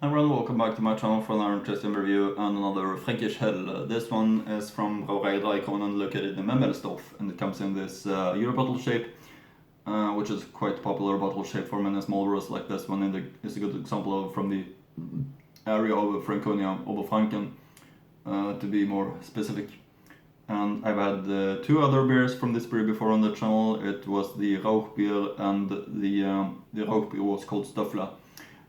Everyone, welcome back to my channel for another interesting review and another Fränkisch hell. This one is from Brauerei Drei Kronen, located in Memmelsdorf, and it comes in this Euro bottle shape, which is quite popular bottle shape for many small brews like this one. It's a good example from the area of Franconia, Oberfranken, to be more specific. And I've had two other beers from this brewery before on the channel. It was the Rauchbier, and the Rauchbier was called Stoffler,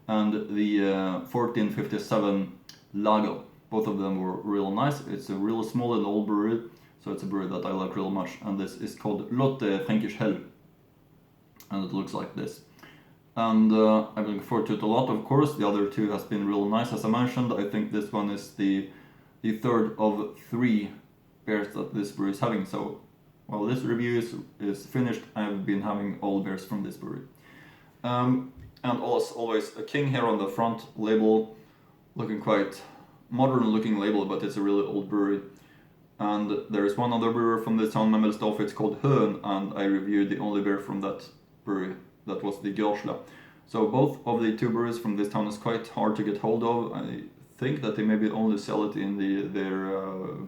and the 1457 Lager. Both of them were real nice. It's a real small and old brewery, so it's a brewery that I like real much. And this is called Lotte Fränkisch hell, and it looks like this. And I'm looking forward to it a lot, of course. The other two has been real nice, as I mentioned. I think this one is the third of three beers that this brewery is having. So while this review is finished, I've been having all beers from this brewery. And as always, a king here on the front label, looking quite modern looking label, but it's a really old brewery. And there is one other brewery from this town, Memmelsdorf. It's called Kronen, and I reviewed the only beer from that brewery. That was the Görsla. So both of the two breweries from this town is quite hard to get hold of. I think that they maybe only sell it in their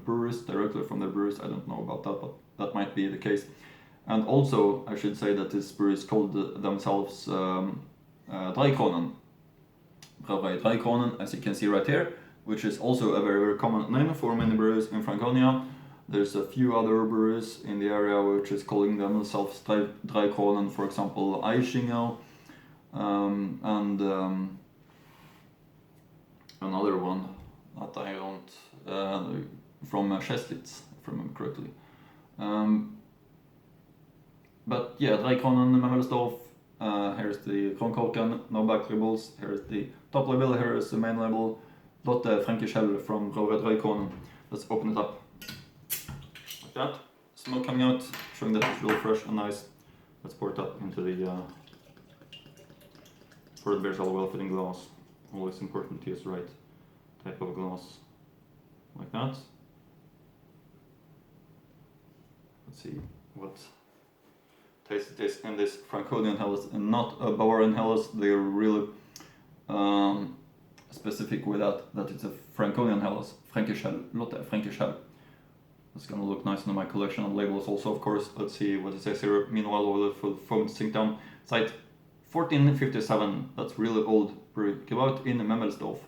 breweries, directly from their breweries. I don't know about that, but that might be the case. And also, I should say that this brewery is called themselves Drei, Brauerei Drei Kronen, as you can see right here, which is also a very, very common name for many breweries in Franconia. There's a few other breweries in the area which is calling themselves Drei Kronen, for example, Eichinger, and another one that I don't, from Scheslitz, if I remember correctly. But yeah, Drei Kronen, Memmelsdorf. Here's the Kronkorken, no back labels. Here's the top label, here is the main label. Lotte Fränkisch hell from Brauerei Drei Kronen. Let's open it up. Like that. Smoke coming out, showing that it's really fresh and nice. Let's pour it up into the for the beer's all well-fitting glass. Always important to use the right type of glass. Like that. Let's see what taste it is in this Franconian helles, and not a Bavarian helles. They're really specific with that it's a Franconian helles, Fränkisch hell, Lotte Fränkisch hell. It's gonna look nice in my collection of labels also, of course. Let's see what it says here. Meanwhile, while the phone sink down, site 1457, that's really old brewery, Gebaut in Memmelsdorf.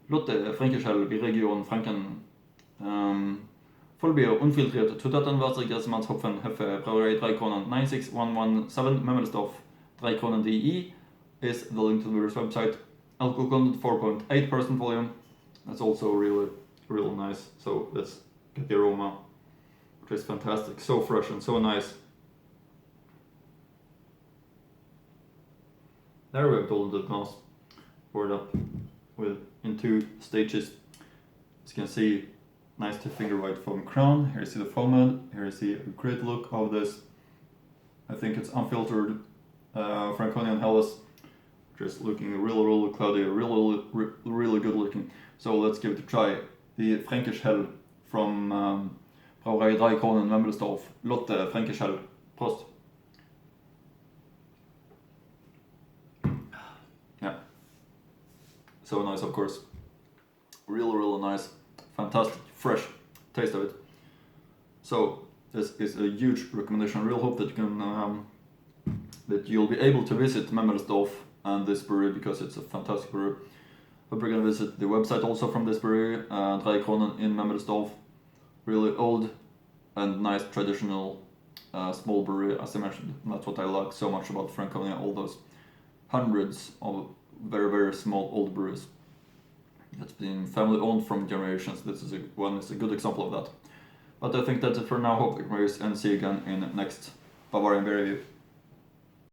Lotte Fränkisch hell, wie Region Franken. Vollbier, unfiltriert, Zutaten, Wasser, Malz, Hopfen, Hefe, Brauerei Drei Kronen, 96117, Memmelsdorf, Drei Kronen DE is the link to the brewer's website. Alcohol content 4.8% volume. That's also really, really nice. So let's get the aroma, which is fantastic. So fresh and so nice. There we have told the glass, poured up in two stages. As you can see, nice to finger white foam crown. Here you see the foam head. Here you see a great look of this. I think it's unfiltered Franconian helles, just looking really, really cloudy, really good looking. So let's give it a try. The Fränkisch hell from Brauerei Drei Kronen, Memmelsdorf. Lotte Fränkisch hell. Prost. Yeah. So nice, of course. Really, really nice. Fantastic, fresh taste of it. So this is a huge recommendation. I really hope that you can that you'll be able to visit Memmelsdorf and this brewery, because it's a fantastic brewery. Hope you're gonna visit the website also from this brewery, Drei Kronen in Memmelsdorf. Really old and nice traditional small brewery, as I mentioned. And that's what I like so much about Franconia, all those hundreds of very, very small old breweries that's been family owned from generations. This is a good example of that. But I think that's it for now. Hope you can and see you again in next Bavarian beer review.